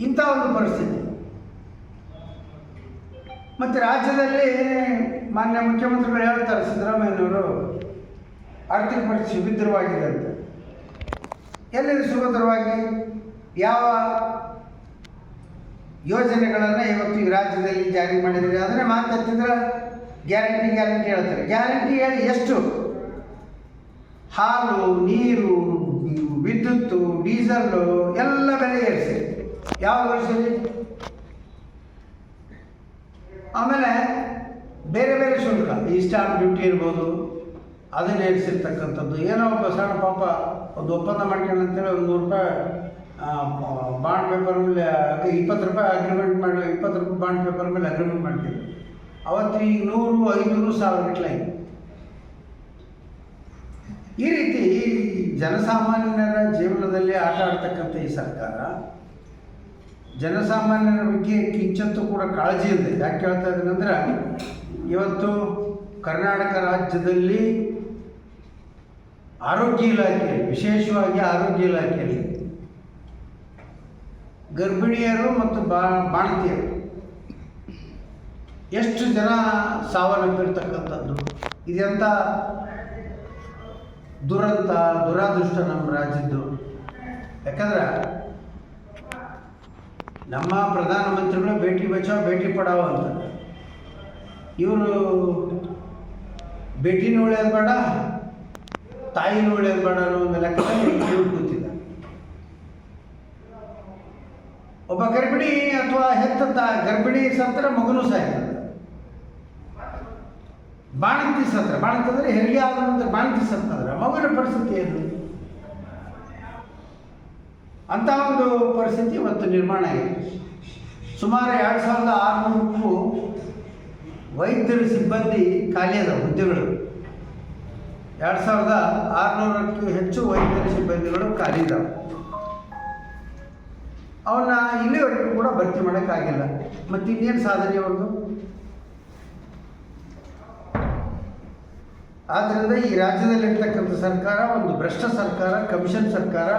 ಇಂಥ ಒಂದು ಪರಿಸ್ಥಿತಿ. ಮತ್ತು ರಾಜ್ಯದಲ್ಲಿ ಮಾನ್ಯ ಮುಖ್ಯಮಂತ್ರಿಗಳು ಹೇಳ್ತಾರೆ, ಸಿದ್ದರಾಮಯ್ಯನವರು ಆರ್ಥಿಕ ಪರಿಸ್ಥಿತಿ ಸುಭದ್ರವಾಗಿದೆ ಅಂತ. ಎಲ್ಲಿದೆ ಸುಭದ್ರವಾಗಿ? ಯಾವ ಯೋಜನೆಗಳನ್ನು ಇವತ್ತು ಈ ರಾಜ್ಯದಲ್ಲಿ ಜಾರಿ ಮಾಡಿದರೆ ಅದನ್ನೇ ಮಾತಾಡ್ತಿದ್ರೆ ಗ್ಯಾರಂಟಿ ಹೇಳ್ತಾರೆ. ಗ್ಯಾರಂಟಿ ಹೇಳಿ ಎಷ್ಟು? ಹಾಲು, ನೀರು, ವಿದ್ಯುತ್ತು, ಡೀಸೆಲ್ಲು ಎಲ್ಲ ಬೆಲೆ ಏರಿಸಿ. ಯಾವ ವರ್ಷದಲ್ಲಿ? ಆಮೇಲೆ ಬೇರೆ ಬೇರೆ ಶುಲ್ಕ, ಈ ಸ್ಟಾಂಪ್ ಡ್ಯೂಟಿ ಇರ್ಬೋದು, ಅದನ್ನು ಏರಿಸಿರ್ತಕ್ಕಂಥದ್ದು. ಏನೋ ಒಬ್ಬ ಸಣ್ಣ ಪಾಪ ಒಂದು ಒಪ್ಪಂದ ಮಾಡ್ಕೊಂಡಂತೇಳಿ ಒಂದು ₹100 ಬಾಂಡ್ ಪೇಪರ್ ಮೇಲೆ 20 ರೂಪಾಯಿ ಅಗ್ರಿಮೆಂಟ್ ಮಾಡಿ, 20 ರೂಪಾಯಿ ಬಾಂಡ್ ಪೇಪರ್ ಮೇಲೆ ಅಗ್ರಿಮೆಂಟ್ ಮಾಡ್ತಿದ್ರು. ಅವತ್ತು ಈಗ 100, 500, 1000 ಗಟ್ಟಲೆ. ಈ ರೀತಿ ಜನಸಾಮಾನ್ಯರ ಜೀವನದಲ್ಲಿ ಆಟ ಆಡ್ತಕ್ಕಂಥ ಈ ಸರ್ಕಾರ ಜನಸಾಮಾನ್ಯರ ಬಗ್ಗೆ ಕಿಂಚತ್ತೂ ಕೂಡ ಕಾಳಜಿ ಇದೆ. ಯಾಕೆ ಹೇಳ್ತಾ ಇದ್ದೀನಿ ಅಂದರೆ, ಇವತ್ತು ಕರ್ನಾಟಕ ರಾಜ್ಯದಲ್ಲಿ ಆರೋಗ್ಯ ಇಲಾಖೆಯಲ್ಲಿ, ವಿಶೇಷವಾಗಿ ಆರೋಗ್ಯ ಇಲಾಖೆಯಲ್ಲಿ ಗರ್ಭಿಣಿಯರು ಮತ್ತು ಬಾಣತಿಯರು ಎಷ್ಟು ಜನ ಸಾವನ್ನಪ್ಪಿರ್ತಕ್ಕಂಥದ್ದು. ಇದೆಂಥ ದುರಂತ, ದುರಾದೃಷ್ಟ ನಮ್ಮ ರಾಜ್ಯದ್ದು. ಯಾಕಂದ್ರೆ ನಮ್ಮ ಪ್ರಧಾನಮಂತ್ರಿಗಳು ಬೇಟಿ ಬಚಾವ್ ಬೇಟಿ ಪಡಾವ್ ಅಂತ, ಇವರು ಬೇಟಿನೂ ಉಳಿಯೋದು ಬೇಡ, ತಾಯಿನೂ ಉಳಿಯೋದು ಬೇಡ ಅನ್ನೋ ಒಂದು ಲೆಕ್ಕದಲ್ಲಿ ಇವ್ರು ಕೂತಿದ್ದ. ಒಬ್ಬ ಗರ್ಭಿಣಿ ಅಥವಾ ಹೆತ್ತ ಗರ್ಭಿಣಿ ಸತ್ತರೆ ಮಗನೂ ಸಾಯ್ತದೆ. ಬಾಣಂತಿ ಸತ್ತರೆ, ಬಾಣಂತಿ ಅಂದರೆ ಹೆರಿಗೆ ಆದ ನಂತರ ಬಾಣಂತಿ ಸತ್ತಂದ್ರೆ ಮಗುವಿನ ಪರಿಸ್ಥಿತಿ ಏನು? ಅಂಥ ಒಂದು ಪರಿಸ್ಥಿತಿ ಇವತ್ತು ನಿರ್ಮಾಣ ಆಗಿದೆ. ಸುಮಾರು 2600ಕ್ಕೂ ವೈದ್ಯರ ಸಿಬ್ಬಂದಿ ಖಾಲಿ ಅದ ಹುದ್ದೆಗಳು. 2600ಕ್ಕೂ ಹೆಚ್ಚು ವೈದ್ಯರ ಸಿಬ್ಬಂದಿಗಳು ಖಾಲಿ ಇದ್ದಾವೆ. ಅವನ್ನ ಇಲ್ಲಿವರೆಗೂ ಕೂಡ ಭರ್ತಿ ಮಾಡೋಕ್ಕಾಗಿಲ್ಲ. ಮತ್ತು ಇನ್ನೇನು ಸಾಧನೆ ಅವ್ರದ್ದು? ಆದ್ದರಿಂದ ಈ ರಾಜ್ಯದಲ್ಲಿರ್ತಕ್ಕಂಥ ಸರ್ಕಾರ ಒಂದು ಭ್ರಷ್ಟ ಸರ್ಕಾರ, ಕಮಿಷನ್ ಸರ್ಕಾರ,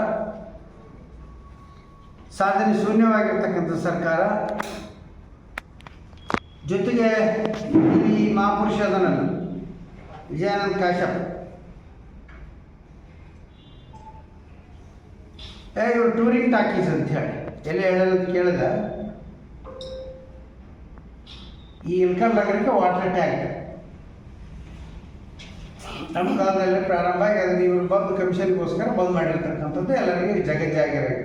ಸಾಧನೆ ಶೂನ್ಯವಾಗಿರ್ತಕ್ಕಂಥ ಸರ್ಕಾರ. ಜೊತೆಗೆ ಈ ಮಹಾಪುರುಷ ಅದನಲ್ಲ ವಿಜಯಾನಂದ ಕಾಶ್ಯಪ್, ಇವರು ಟೂರಿಂಗ್ ಟಾಕೀಸ್ ಅಂತ ಹೇಳಿ ಎಲ್ಲಿ ಹೇಳೋದು ಕೇಳಿದ, ಈ ಇಲ್ಕಲ್ ನಗರಕ್ಕೆ ವಾಟರ್ ಟ್ಯಾಂಕ್ ನಮ್ಮ ಕಾಲದಲ್ಲೇ ಪ್ರಾರಂಭ ಆಗಿ ಅದನ್ನು ಇವರು ಬಂದು ಕಮಿಷನ್ಗೋಸ್ಕರ ಬಂದ್ ಮಾಡಿರ್ತಕ್ಕಂಥದ್ದು ಎಲ್ಲರಿಗೆ ಜಗಜ್ಜಾಗಿರುತ್ತೆ.